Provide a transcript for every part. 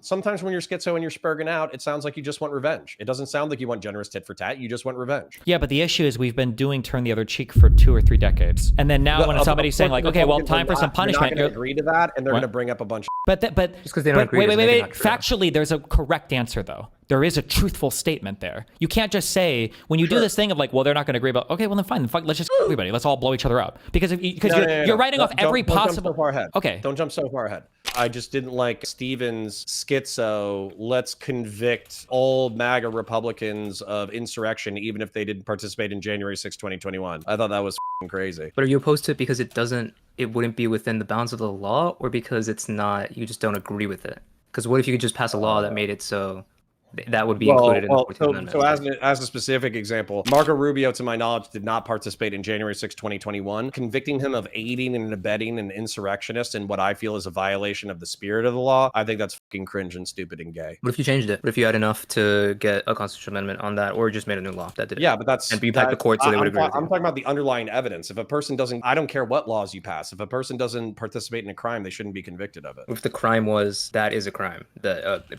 Sometimes when you're schizo and you're spurging out, it sounds like you just want revenge. It doesn't sound like you want generous tit for tat. You just want revenge. Yeah, but the issue is we've been doing turn the other cheek for 2 or 3 decades. And then now when somebody's saying like, okay, well, time for some punishment. You're not going to agree to that, and they're going to bring up a bunch of... But just because they don't agree, wait. Factually, there's a correct answer, though. There is a truthful statement there. You can't just say, when you do this thing of like, well, they're not going to agree about, okay, well, then fine. Then let's just everybody. Let's all blow each other up. Because you're writing off every possible... Don't jump so far ahead. Okay. Don't jump so far ahead. I just didn't like Stevens' schizo, let's convict all MAGA Republicans of insurrection, even if they didn't participate in January 6, 2021. I thought that was crazy. But are you opposed to it because it wouldn't be within the bounds of the law, or because it's not, you just don't agree with it? Because what if you could just pass a law that made it so that would be included in the 14th Amendment? So as a specific example, Marco Rubio, to my knowledge, did not participate in January 6, 2021. Convicting him of aiding and abetting an insurrectionist in what I feel is a violation of the spirit of the law, I think that's fucking cringe and stupid and gay. What if you changed it? What if you had enough to get a constitutional amendment on that, or just made a new law that did it? Yeah, but that's... And you packed the court so they would agree with you. I'm talking about the underlying evidence. If a person doesn't... I don't care what laws you pass. If a person doesn't participate in a crime, they shouldn't be convicted of it. If the crime was, that is a crime.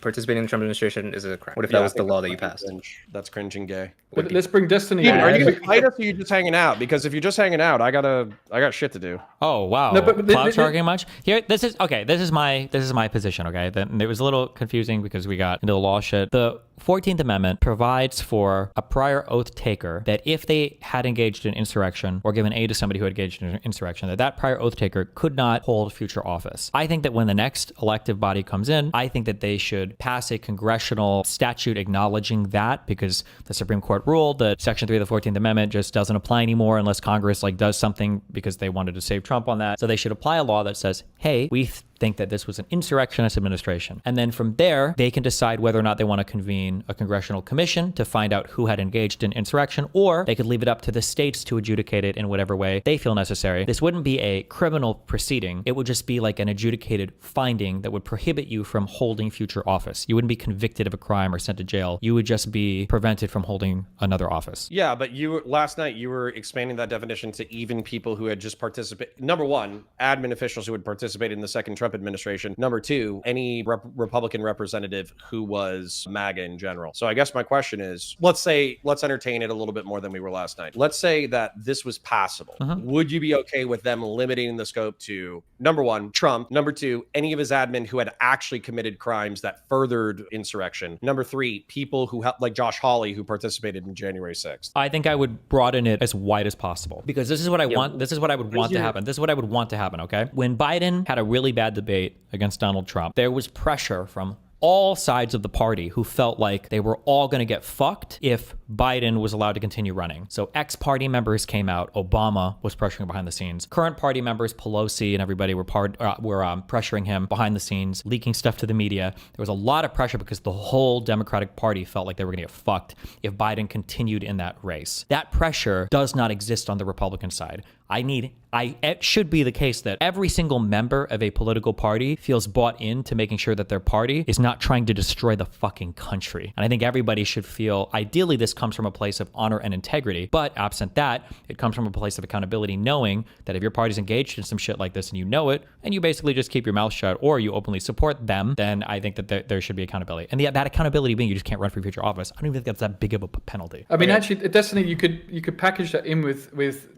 Participating in the Trump administration is a crime. What if that was the law that you passed? That's cringe and gay. But let's bring Destiny in. Are you gonna fight us, or are you just hanging out? Because if you're just hanging out, I got shit to do. Oh wow. No, but cloud sharking much? Here, this is my position, okay? Then it was a little confusing because we got into the law shit. The 14th Amendment provides for a prior oath taker that if they had engaged in insurrection or given aid to somebody who had engaged in insurrection, that prior oath taker could not hold future office. I think that when the next elective body comes in, I think that they should pass a congressional statute acknowledging that, because the Supreme Court ruled that Section 3 of the 14th Amendment just doesn't apply anymore unless Congress does something because they wanted to save Trump on that. So they should apply a law that says, hey, we think that this was an insurrectionist administration. And then from there, they can decide whether or not they want to convene a congressional commission to find out who had engaged in insurrection, or they could leave it up to the states to adjudicate it in whatever way they feel necessary. This wouldn't be a criminal proceeding. It would just be like an adjudicated finding that would prohibit you from holding future office. You wouldn't be convicted of a crime or sent to jail. You would just be prevented from holding another office. Yeah, but last night you were expanding that definition to even people who had just participated. Number one, admin officials who had participated in the second Trump administration. Number two, any Republican representative who was MAGA in general. So I guess my question is, let's entertain it a little bit more than we were last night. Let's say that this was passable. Would you be okay with them limiting the scope to, number one, Trump, number two, any of his admin who had actually committed crimes that furthered insurrection, number three, people who like Josh Hawley who participated in January 6th? I think I would broaden it as wide as possible, because this is what I want. This is what I would want to happen. This is what I would want to happen, okay? When Biden had a really bad debate against Donald Trump, there was pressure from all sides of the party who felt like they were all going to get fucked if Biden was allowed to continue running. So ex-party members came out. Obama was pressuring behind the scenes. Current party members, Pelosi and everybody were pressuring him behind the scenes, leaking stuff to the media. There was a lot of pressure because the whole Democratic Party felt like they were going to get fucked if Biden continued in that race. That pressure does not exist on the Republican side. It should be the case that every single member of a political party feels bought into making sure that their party is not trying to destroy the fucking country. And I think everybody should feel, ideally, this comes from a place of honor and integrity. But absent that, it comes from a place of accountability, knowing that if your party's engaged in some shit like this and you know it, and you basically just keep your mouth shut or you openly support them, then I think that there should be accountability. And that accountability being you just can't run for future office, I don't even think that's that big of a penalty. I mean, actually, Destiny, you could package that in with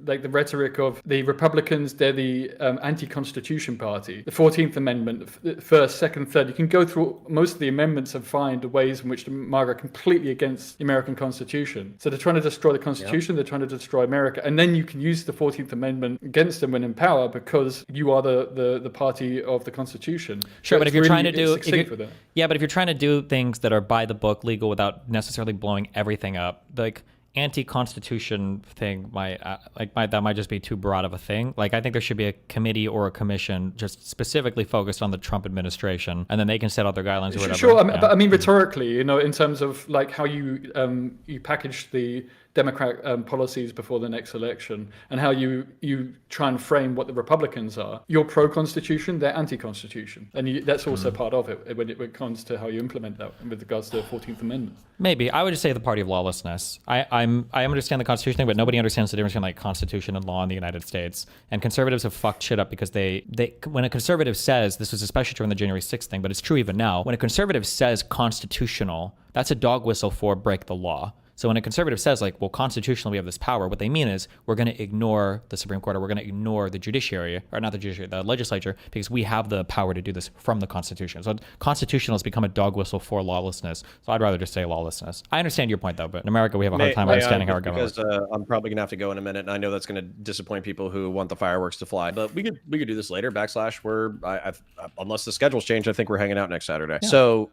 like the rhetoric of the Republicans. They're the anti-constitution party. The 14th Amendment, first, second, third. You can go through most of the amendments and find the ways in which the MAGA are completely against the American Constitution. So they're trying to destroy the Constitution. They're trying to destroy America. And then you can use the 14th Amendment against them when in power because you are the party of the Constitution. Sure, so but if you're trying to do... but if you're trying to do things that are by the book, legal, without necessarily blowing everything up, like... anti-constitution thing that might just be too broad of a thing. Like, I think there should be a committee or a commission just specifically focused on the Trump administration, and then they can set out their guidelines or whatever. Sure, but I mean rhetorically, in terms of like how you package the Democrat policies before the next election, and how you try and frame what the Republicans are. You're pro-constitution, they're anti-constitution, and that's also part of it when it comes to how you implement that with regards to the 14th Amendment. Maybe I would just say the party of lawlessness. I understand the Constitution thing, but nobody understands the difference between like Constitution and law in the United States. And conservatives have fucked shit up because they when a conservative says, this was especially true in the January 6th thing, but it's true even now, when a conservative says constitutional, that's a dog whistle for break the law. So when a conservative says like, well, constitutionally we have this power, what they mean is we're going to ignore the Supreme Court, or we're going to ignore the judiciary, or not the judiciary, the legislature, because we have the power to do this from the Constitution. So constitutional has become a dog whistle for lawlessness. So I'd rather just say lawlessness. I understand your point though, but in America we have a hard time understanding how our government works. Because I'm probably going to have to go in a minute, and I know that's going to disappoint people who want the fireworks to fly, but we could do this later. Unless the schedules change, I think we're hanging out next Saturday. Yeah. So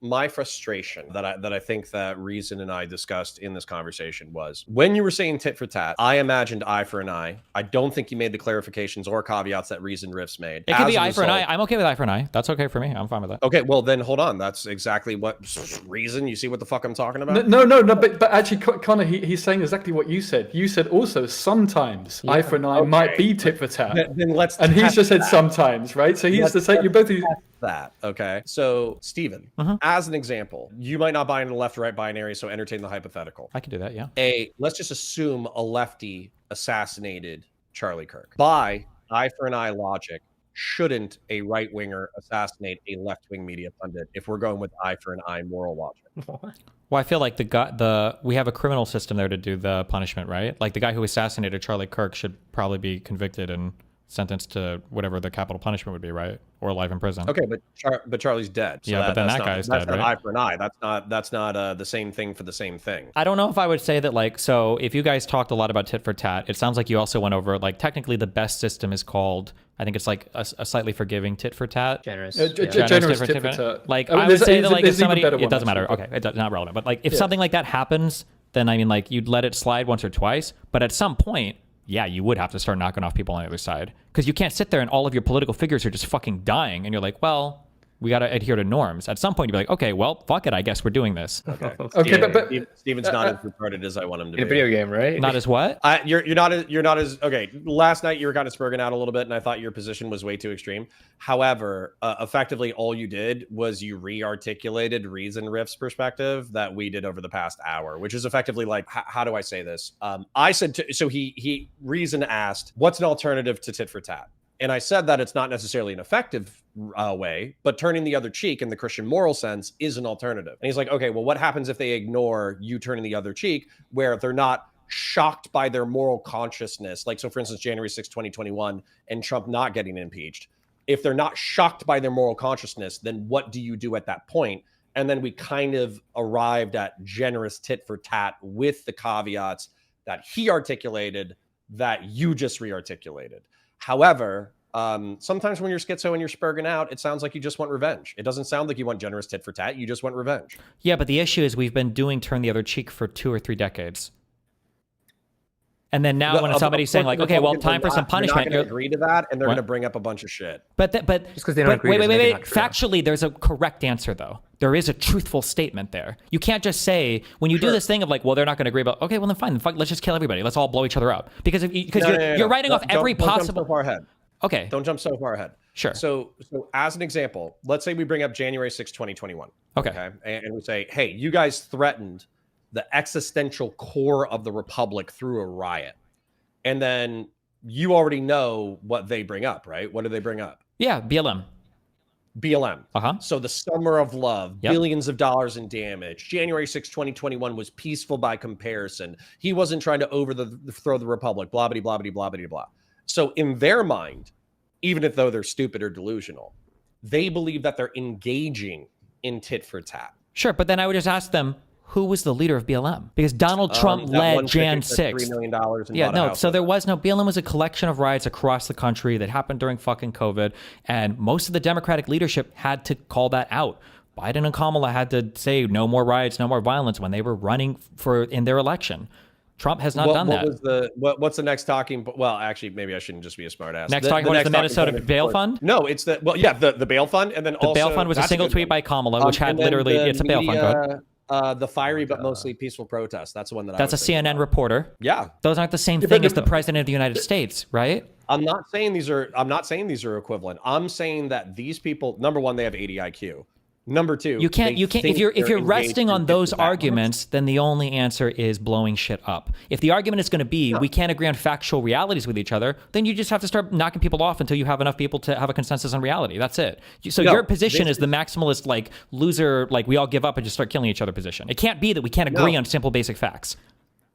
my frustration that I think that Reason and I discussed in this conversation was when you were saying tit for tat, I imagined eye for an eye. I don't think you made the clarifications or caveats that Reason Riffs made. It could be eye for an eye. I'm okay with eye for an eye. That's okay for me. I'm fine with that. Okay, well then hold on. That's exactly what Reason. You see what the fuck I'm talking about? No. But actually, Connor, he's saying exactly what you said. You said also sometimes eye for an eye might be tit for tat. Then let's. And he's just said sometimes, right? So he's the same. You both. That okay. So Stephen, as an example, you might not buy in the left or right binary, so entertain the hypothetical. I can do that, yeah. Let's just assume a lefty assassinated Charlie Kirk. By eye for an eye logic, shouldn't a right winger assassinate a left wing media pundit if we're going with eye for an eye moral logic? Well, I feel like we have a criminal system there to do the punishment, right? Like the guy who assassinated Charlie Kirk should probably be convicted and sentenced to whatever the capital punishment would be, right? Or life in prison. Okay, but Charlie's dead. So yeah, but then that guy's dead, right? That's not eye for an eye. That's not the same thing for the same thing. I don't know if I would say that, like, so if you guys talked a lot about tit for tat, it sounds like you also went over, like, technically the best system is called, I think it's like a slightly forgiving tit for tat. Generous. Generous tit for tat. Like, I would say that, like, if somebody, it doesn't matter. Okay, it's not relevant. But, like, if something like that happens, then, I mean, like, you'd let it slide once or twice. But at some point, yeah, you would have to start knocking off people on the other side, because you can't sit there and all of your political figures are just fucking dying and you're like, well, we got to adhere to norms. At some point, you'd be like, okay, well, fuck it. I guess we're doing this. Okay, but Steven's not as retarded as I want him to be. In a video game, right? Not as what? You're not as okay. Last night you were kind of spurging out a little bit, and I thought your position was way too extreme. However, effectively all you did was you re-articulated Reason Riff's perspective that we did over the past hour, which is effectively like, how do I say this? I said so. Reason asked, what's an alternative to tit for tat? And I said that it's not necessarily an effective way, but turning the other cheek in the Christian moral sense is an alternative. And he's like, okay, well, what happens if they ignore you turning the other cheek, where they're not shocked by their moral consciousness? Like, so for instance, January 6, 2021, and Trump not getting impeached. If they're not shocked by their moral consciousness, then what do you do at that point? And then we kind of arrived at generous tit for tat with the caveats that he articulated that you just re-articulated. However, sometimes when you're schizo and you're spurging out, it sounds like you just want revenge. It doesn't sound like you want generous tit for tat. You just want revenge. Yeah, but the issue is we've been doing turn the other cheek for 2 or 3 decades. And then now when somebody's saying like, okay, well, time for some punishment. You're not going to agree to that, and they're going to bring up a bunch of shit. But just because they don't agree. Wait. Factually, there's a correct answer, though. There is a truthful statement there. You can't just say, when you do this thing of like, well, they're not going to agree about, okay, well, then fine. Let's just kill everybody. Let's all blow each other up. Because you're writing off every possible... Don't jump so far ahead. Okay. Don't jump so far ahead. Sure. So as an example, let's say we bring up January 6, 2021. Okay. And we say, hey, you guys threatened the existential core of the Republic through a riot. And then you already know what they bring up, right? What do they bring up? Yeah, BLM. So the summer of love, billions of dollars in damage. January 6, 2021 was peaceful by comparison. He wasn't trying to overthrow the Republic, blah, blah, blah, blah, blah, blah, blah. So in their mind, even if though they're stupid or delusional, they believe that they're engaging in tit for tat. Sure, but then I would just ask them, who was the leader of BLM? Because Donald Trump led Jan 6. $3 million. Yeah, no, so there was no, BLM was a collection of riots across the country that happened during fucking COVID. And most of the Democratic leadership had to call that out. Biden and Kamala had to say no more riots, no more violence when they were running in their election. Trump has not done that. What's the next talking? Well, actually, maybe I shouldn't just be a smartass. Next talking point is the Minnesota bail fund? No, it's the bail fund, and then the bail fund was a single tweet by Kamala, which had literally, it's a bail fund. The fiery but mostly peaceful protest. That's the one that That's a CNN reporter. Yeah. Those aren't the same thing as the president of the United States, right? I'm not saying these are equivalent. I'm saying that these people, number one, they have 80 IQ. Number two, you can't if you're resting on those arguments, then the only answer is blowing shit up. If the argument is going to be we can't agree on factual realities with each other, then you just have to start knocking people off until you have enough people to have a consensus on reality. That's it. So your position is the maximalist, like loser, like we all give up and just start killing each other position. It can't be that we can't agree on simple basic facts.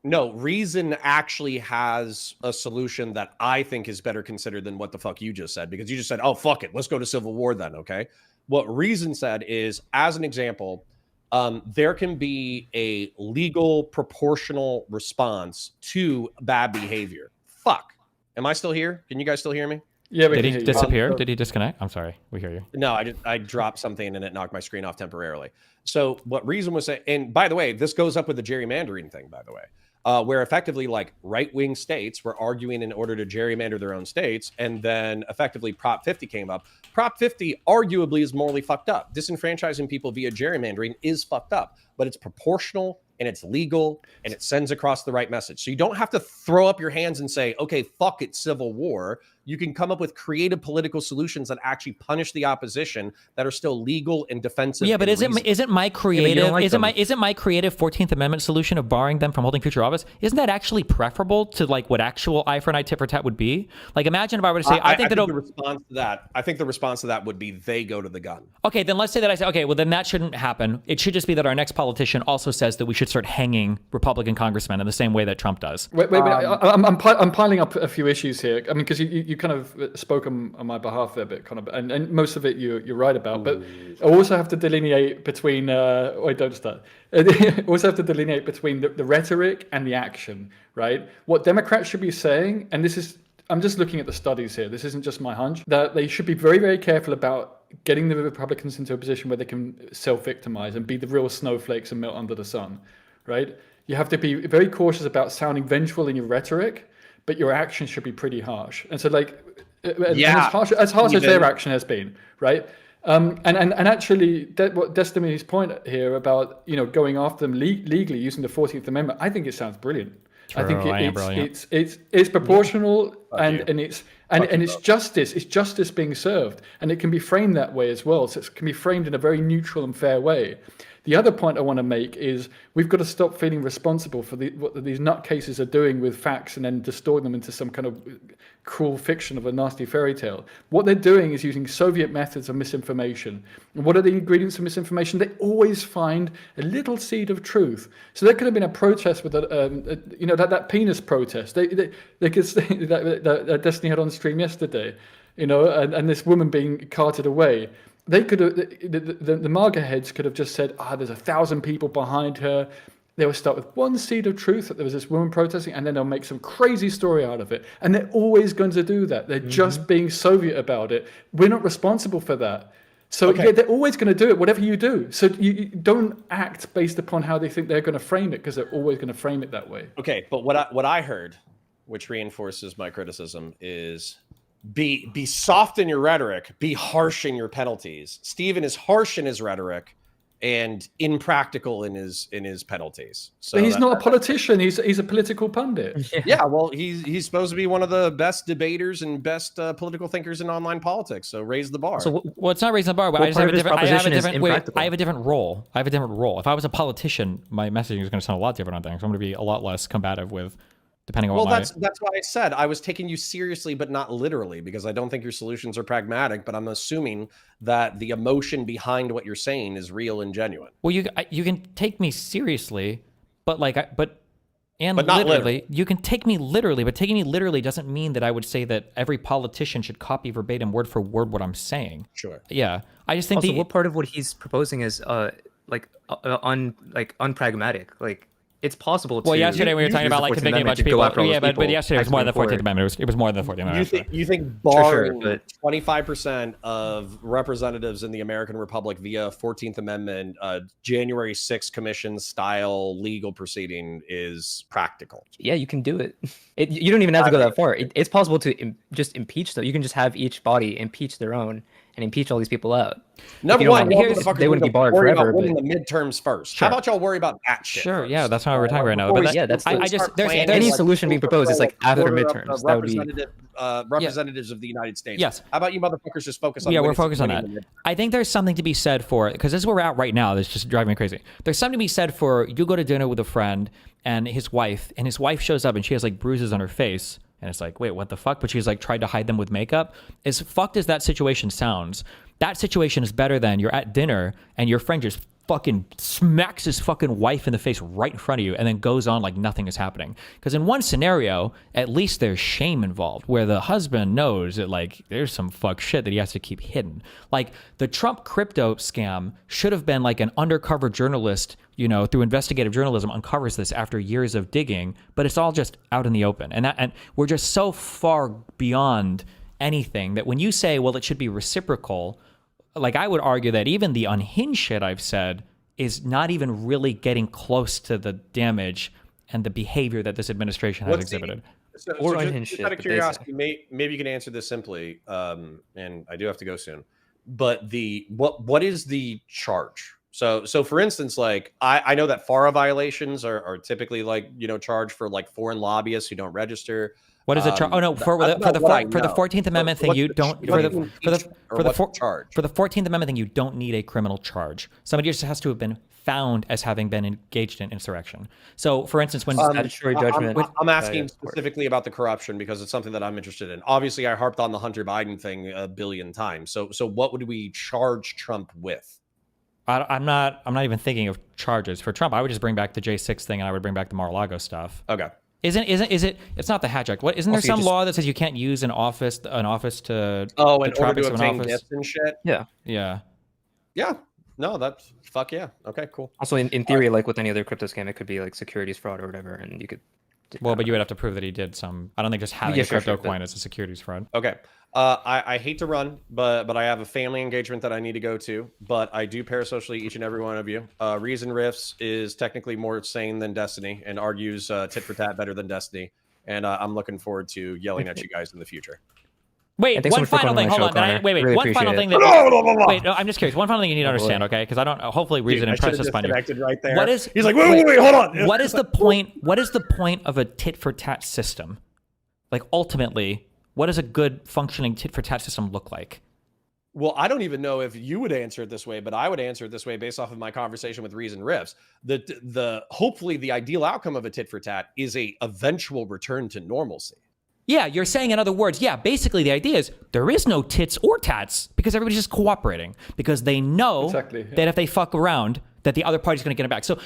No, reason actually has a solution that I think is better considered than what the fuck you just said, because you just said, oh, fuck it, let's go to civil war then, okay? What reason said is, as an example, there can be a legal proportional response to bad behavior. Fuck. Am I still here? Can you guys still hear me? Yeah. Did he disappear? Did he disconnect? I'm sorry. We hear you. No, I dropped something and it knocked my screen off temporarily. So what reason was saying, and by the way, this goes up with the gerrymandering thing, by the way. Where effectively like right-wing states were arguing in order to gerrymander their own states, and then effectively Prop 50 came up. Prop 50 arguably is morally fucked up. Disenfranchising people via gerrymandering is fucked up, but it's proportional and it's legal and it sends across the right message. So you don't have to throw up your hands and say, okay, fuck it, civil war. You can come up with creative political solutions that actually punish the opposition that are still legal and defensive. Yeah, but isn't my creative isn't my creative 14th Amendment solution of barring them from holding future office, isn't that actually preferable to like what actual eye for an eye, tit for tat would be? Like imagine if I were to say I think the response to that would be they go to the gun. Okay, then let's say that I say, okay, well then that shouldn't happen. It should just be that our next politician also says that we should start hanging Republican congressmen in the same way that Trump does. Wait, I'm piling up a few issues here. I mean, because you kind of spoke on my behalf there a bit, kind of, and most of it you're right about. But I also have to delineate between. Wait, don't start. I also have to delineate between the rhetoric and the action. Right? What Democrats should be saying, and this is. I'm just looking at the studies here. This isn't just my hunch. That they should be very, very careful about getting the Republicans into a position where they can self-victimize and be the real snowflakes and melt under the sun. Right? You have to be very cautious about sounding vengeful in your rhetoric, but your action should be pretty harsh. And so, like, as harsh as their action has been, right? And actually, what Destiny's point here about going after them legally using the 14th Amendment, I think it sounds brilliant. True, I think it's proportional and it's justice. It's justice being served, and it can be framed that way as well. So it can be framed in a very neutral and fair way. The other point I want to make is we've got to stop feeling responsible for what these nutcases are doing with facts and then distorting them into some kind of cruel fiction of a nasty fairy tale. What they're doing is using Soviet methods of misinformation. And what are the ingredients of misinformation? They always find a little seed of truth. So there could have been a protest with that penis protest. They could say that Destiny had on stream yesterday, and this woman being carted away. They could have, the MAGA heads could have just said, there's 1,000 people behind her. They will start with one seed of truth that there was this woman protesting, and then they'll make some crazy story out of it. And they're always going to do that. They're just being Soviet about it. We're not responsible for that. So they're always going to do it, whatever you do. So you don't act based upon how they think they're going to frame it, because they're always going to frame it that way. Okay, but what I heard, which reinforces my criticism, is be soft in your rhetoric, be harsh in your penalties. Stephen is harsh in his rhetoric and impractical in his penalties. So but he's not a politician. He's a political pundit. Yeah, well, he's supposed to be one of the best debaters and best political thinkers in online politics. So raise the bar. So well, it's not raising the bar. But I have a different role. If I was a politician, my messaging is going to sound a lot different on things. I'm going to be a lot less combative with. Depending on what that's why I said I was taking you seriously, but not literally, because I don't think your solutions are pragmatic. But I'm assuming that the emotion behind what you're saying is real and genuine. Well, you can take me seriously, but not literally. Literally. You can take me literally, but taking me literally doesn't mean that I would say that every politician should copy verbatim, word for word, what I'm saying. Sure. Yeah, I just think. Also, what part of what he's proposing is unpragmatic, like. It's possible to. Well, yesterday we were talking about like convicting a bunch of people. Yeah, but yesterday it was more than the 14th Amendment. It was more than the 14th Amendment. You think barring 25% of representatives in the American Republic via 14th Amendment, January 6th Commission style legal proceeding is practical? Yeah, you can do it. You don't even have to go that far. It's possible to just impeach them. You can just have each body impeach their own, and impeach all these people out. Number one, they wouldn't be barred forever. Winning the midterms first. Sure. How about y'all worry about that shit? Sure, first? Yeah, that's not what we're talking right now. But that's there's any solution being proposed is like after midterms. That would be representatives of the United States. Yes. How about you motherfuckers just focus on? Yeah, we're focused on that. I think there's something to be said for, because this is where we're at right now. That's just driving me crazy. There's something to be said for you go to dinner with a friend and his wife shows up and she has like bruises on her face. And it's like, wait, what the fuck? But she's like tried to hide them with makeup. As fucked as that situation sounds, that situation is better than you're at dinner and your friend just fucking smacks his fucking wife in the face right in front of you and then goes on like nothing is happening. Because in one scenario, at least there's shame involved where the husband knows that like there's some fuck shit that he has to keep hidden. Like the Trump crypto scam should have been like an undercover journalist, you know, through investigative journalism uncovers this after years of digging, but it's all just out in the open. And we're just so far beyond anything that when you say, well, it should be reciprocal, like I would argue that even the unhinged shit I've said is not even really getting close to the damage and the behavior that this administration has exhibited. Or unhinged shit. Out of curiosity, maybe you can answer this simply, and I do have to go soon. But what is the charge? So for instance, like I know that FARA violations are typically like, you know, charged for like foreign lobbyists who don't register. What is the charge? Oh no, for the 14th Amendment thing, you don't for the 14th Amendment thing, you don't need a criminal charge. Somebody just has to have been found as having been engaged in insurrection. So, for instance, when statutory judgment, I'm asking specifically about the corruption because it's something that I'm interested in. Obviously, I harped on the Hunter Biden thing a billion times. So what would we charge Trump with? I'm not even thinking of charges for Trump. I would just bring back the J6 thing, and I would bring back the Mar-a-Lago stuff. Okay. Is it? It's not the Hatch Act. What isn't there some law that says you can't use an office to in order to obtain gifts and shit? Yeah. No, that's fuck yeah. Okay, cool. Also, in theory, like with any other crypto scam, it could be like securities fraud or whatever, and you could. Well, but you would have to prove that he did some. I don't think just having a crypto coin is a securities fraud. Okay. I hate to run, but I have a family engagement that I need to go to. But I do parasocially each and every one of you. Reason Riffs is technically more sane than Destiny and argues tit for tat better than Destiny. And I'm looking forward to yelling at you guys in the future. Wait, one final thing. Hold on. Wait. Really one final thing. Wait, no, I'm just curious. One final thing you need to understand, okay? Because I don't. Hopefully, Reason impresses upon you. Right there. What is? He's like, wait, hold on. What is the point? What is the point of a tit for tat system? Like ultimately, what does a good functioning tit for tat system look like? Well, I don't even know if you would answer it this way, but I would answer it this way based off of my conversation with Reason Riffs. The hopefully the ideal outcome of a tit for tat is a eventual return to normalcy. Yeah, you're saying in other words, yeah, basically the idea is there is no tits or tats because everybody's just cooperating because they know that if they fuck around, that the other party's going to get it back. So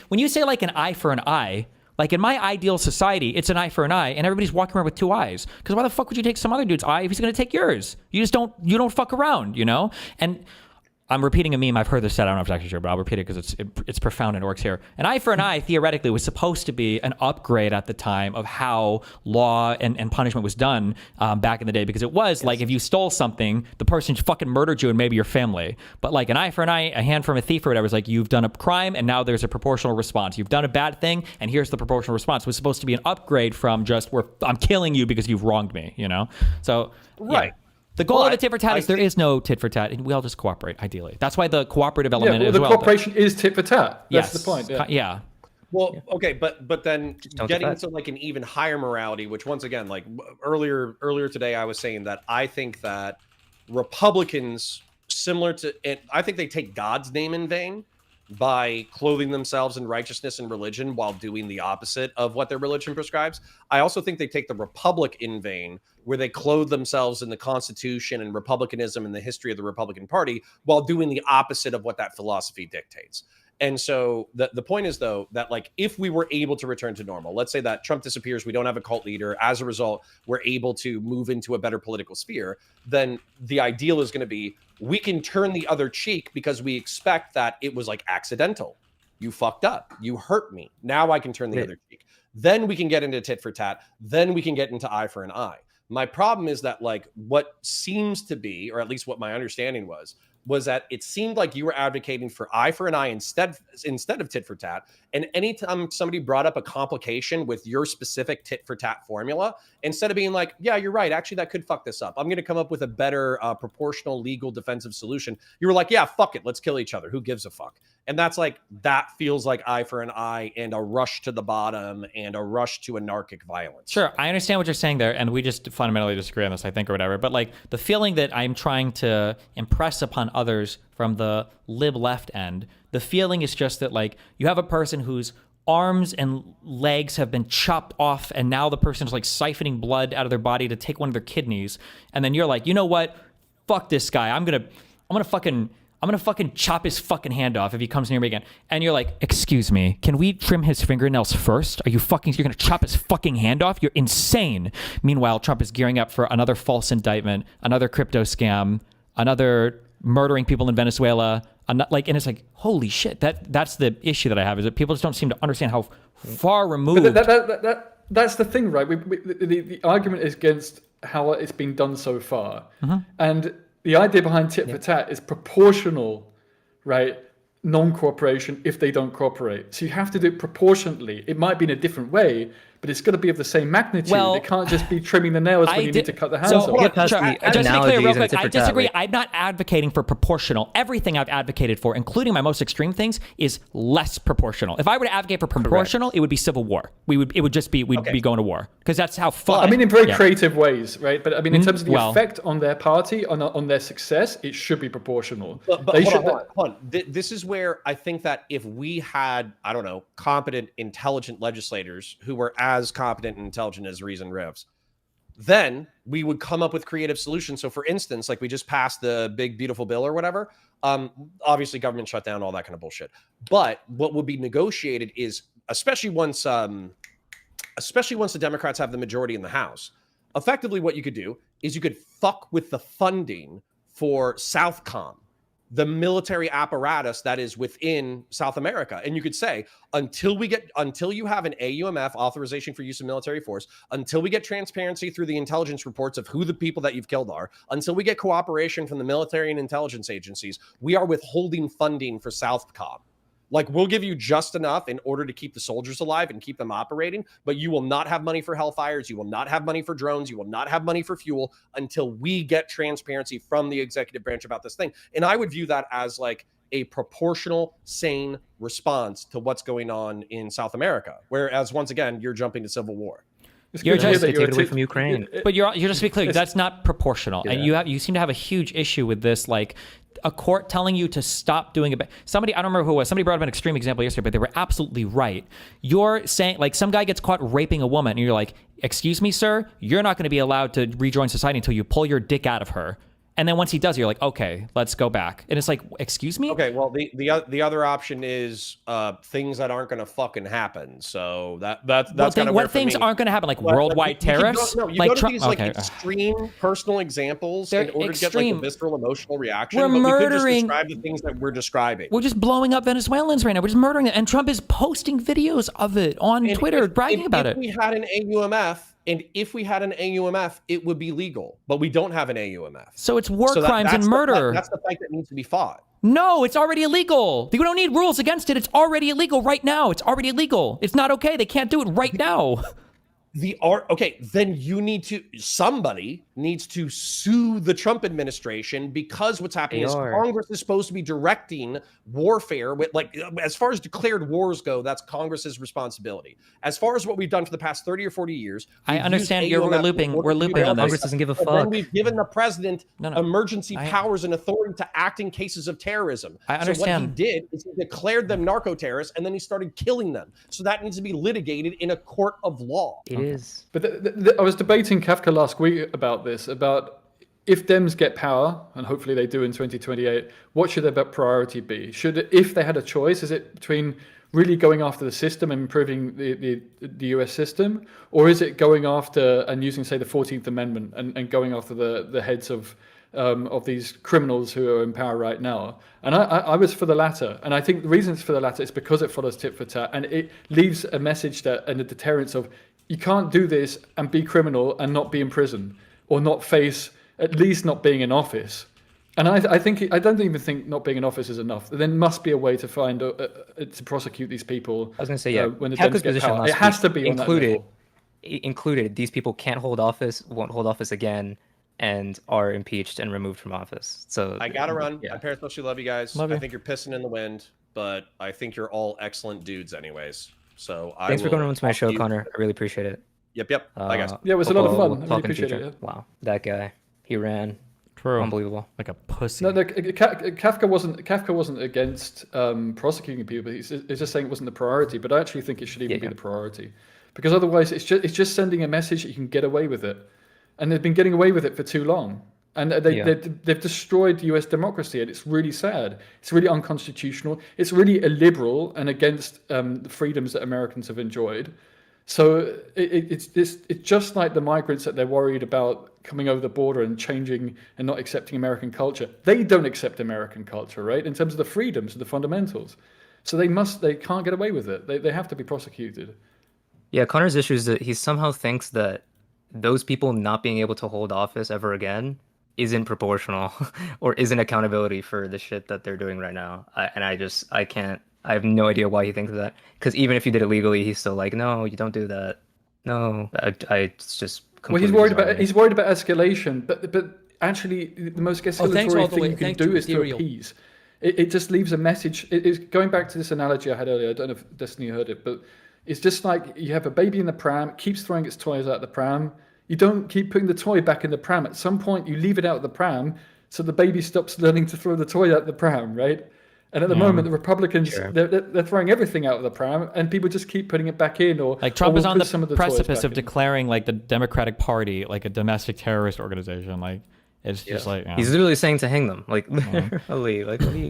when you say like an eye for an eye, like in my ideal society, it's an eye for an eye and everybody's walking around with two eyes. Because why the fuck would you take some other dude's eye if he's going to take yours? You don't fuck around, you know? And I'm repeating a meme I've heard this said. I don't know if it's actually true, but I'll repeat it because it's profound and it works here. An eye for an eye, theoretically, was supposed to be an upgrade at the time of how law and punishment was done back in the day. Because it was like if you stole something, the person fucking murdered you and maybe your family. But like an eye for an eye, a hand from a thief or whatever, is like you've done a crime and now there's a proportional response. You've done a bad thing and here's the proportional response. It was supposed to be an upgrade from just where I'm killing you because you've wronged me, you know? So, right. Yeah. The goal of a tit for tat is there is no tit for tat, and we all just cooperate, ideally. That's why the cooperative element is the cooperation is tit for tat. That's the point. Yeah. Well, okay, but then getting to like an even higher morality, which once again, like earlier today, I was saying that I think that Republicans, similar to, and I think they take God's name in vain by clothing themselves in righteousness and religion while doing the opposite of what their religion prescribes. I also think they take the Republic in vain, where they clothe themselves in the Constitution and republicanism and the history of the Republican Party while doing the opposite of what that philosophy dictates. And so the point is, though, that like if we were able to return to normal, let's say that Trump disappears, we don't have a cult leader. As a result, we're able to move into a better political sphere. Then the ideal is going to be we can turn the other cheek because we expect that it was like accidental. You fucked up. You hurt me. Now I can turn the other cheek. Then we can get into tit for tat. Then we can get into eye for an eye. My problem is that like what seems to be, or at least what my understanding was was that it seemed like you were advocating for eye for an eye instead of tit for tat. And anytime somebody brought up a complication with your specific tit for tat formula, instead of being like, yeah, you're right, actually that could fuck this up, I'm going to come up with a better proportional legal defensive solution, you were like, yeah, fuck it, let's kill each other, who gives a fuck? And that's like, that feels like eye for an eye and a rush to the bottom and a rush to anarchic violence. Sure, I understand what you're saying there, and we just fundamentally disagree on this, I think, or whatever. But like the feeling that I'm trying to impress upon others from the lib left end, the feeling is just that like you have a person whose arms and legs have been chopped off, and now the person is like siphoning blood out of their body to take one of their kidneys, and then you're like, you know what? Fuck this guy. I'm gonna fucking chop his fucking hand off if he comes near me again. And you're like, excuse me, can we trim his fingernails first? You're gonna chop his fucking hand off? You're insane. Meanwhile, Trump is gearing up for another false indictment, another crypto scam, another murdering people in Venezuela. And it's like, holy shit, that's the issue that I have, is that people just don't seem to understand how far removed. But that's the thing, right? The argument is against how it's been done so far. And the idea behind tit for tat is proportional, right? Non-cooperation if they don't cooperate. So you have to do it proportionately. It might be in a different way, but it's got to be of the same magnitude. It can't just be trimming the nails when you need to cut the hands off. Just to be clear real quick, I disagree. I'm not advocating for proportional. Everything I've advocated for, including my most extreme things, is less proportional. If I were to advocate for proportional, it would be civil war. We'd be going to war, because that's how far. I mean, in very creative ways, right? But I mean, in terms of the effect on their party, on their success, it should be proportional. But hold on. This is where I think that if we had, I don't know, competent, intelligent legislators who were as competent and intelligent as Reason Rivs, then we would come up with creative solutions. So for instance, like we just passed the big beautiful bill or whatever, obviously government shutdown, all that kind of bullshit. But what would be negotiated is, especially once the Democrats have the majority in the House, effectively what you could do is you could fuck with the funding for Southcom, the military apparatus that is within South America. And you could say, until you have an AUMF, authorization for use of military force, until we get transparency through the intelligence reports of who the people that you've killed are, until we get cooperation from the military and intelligence agencies, we are withholding funding for Southcom. Like, we'll give you just enough in order to keep the soldiers alive and keep them operating, but you will not have money for Hellfires, you will not have money for drones, you will not have money for fuel until we get transparency from the executive branch about this thing. And I would view that as like a proportional, sane response to what's going on in South America. Whereas, once again, you're jumping to civil war. You're just take it away from Ukraine. But you're just to be clear, that's not proportional. And you seem to have a huge issue with this, like a court telling you to stop doing it. Somebody, I don't remember who it was, somebody brought up an extreme example yesterday, but they were absolutely right. You're saying, like, some guy gets caught raping a woman and you're like, excuse me, sir, you're not going to be allowed to rejoin society until you pull your dick out of her. And then once he does, you're like, okay, let's go back. And it's like, excuse me? Okay, well, the other option is things that aren't going to fucking happen. So that's kind of what things aren't going to happen, like worldwide tariffs. You go to these like extreme personal examples in order to get like a visceral emotional reaction. We're murdering. We could just describe the things that we're describing. We're just blowing up Venezuelans right now. We're just murdering them, and Trump is posting videos of it on Twitter, bragging about it. We had an AUMF. And if we had an AUMF, it would be legal. But we don't have an AUMF. So it's war crimes and murder. That's the fight that needs to be fought. No, it's already illegal. We don't need rules against it. It's already illegal right now. It's already illegal. It's not okay. They can't do it right now. Then somebody needs to sue the Trump administration, because what's happening is Congress is supposed to be directing warfare with, like, as far as declared wars go, that's Congress's responsibility. As far as what we've done for the past 30 or 40 years, I understand we're looping on this. Congress doesn't give a fuck. Then we've given the president emergency powers and authority to act in cases of terrorism. I understand. So what he did is he declared them narco-terrorists, and then he started killing them. So that needs to be litigated in a court of law. It is. But I was debating Kafka last week about this, about if Dems get power, and hopefully they do in 2028, what should their priority be? If they had a choice, is it between really going after the system and improving the US system, or is it going after and using, say, the 14th Amendment and going after the heads of these criminals who are in power right now? And I was for the latter. And I think the reason it's for the latter is because it follows tit for tat, and it leaves a message and a deterrence of, you can't do this and be criminal and not be in prison, or not face, at least not being in office. And I think I don't even think not being in office is enough. There must be a way to find to prosecute these people. I was going to say, yeah, when the Kafka's Dems get position power. last It has week to be included these people can't hold office, won't hold office again, and are impeached and removed from office. So I gotta run. Yeah. My parents mostly love you guys. Love you. I think you're pissing in the wind, but I think you're all excellent dudes anyways. So Thanks for coming on to my show, Connor. I really appreciate it. Yep. Bye, guys. Yeah, it was a lot of fun. We'll I really talk in appreciate future. it. Yeah. Wow, that guy, he ran. True. Unbelievable. Like a pussy. No, Kafka wasn't against prosecuting people. He's just saying it wasn't the priority. But I actually think it should even be the priority, because otherwise it's just sending a message that you can get away with it, and they've been getting away with it for too long, and they've destroyed U.S. democracy, and it's really sad. It's really unconstitutional. It's really illiberal and against the freedoms that Americans have enjoyed. So it's just like the migrants that they're worried about coming over the border and changing and not accepting American culture. They don't accept American culture, right? In terms of the freedoms and the fundamentals. So they can't get away with it. They have to be prosecuted. Yeah, Connor's issue is that he somehow thinks that those people not being able to hold office ever again isn't proportional or isn't accountability for the shit that they're doing right now. I have no idea why he thinks that. Because even if you did it legally, he's still like, no, you don't do that. No, it's just. Well, he's worried about escalation, but actually, the most escalatory thing you can do is to appease. It just leaves a message. It's going back to this analogy I had earlier. I don't know if Destiny heard it, but it's just like you have a baby in the pram, it keeps throwing its toys out the pram. You don't keep putting the toy back in the pram. At some point, you leave it out of the pram, so the baby stops learning to throw the toy out the pram, right? And at the moment, the Republicans, they're throwing everything out of the pram, and people just keep putting it back in. Or like Trump is on the precipice of declaring like the Democratic Party like a domestic terrorist organization. Like it's just like he's literally saying to hang them. Like literally, like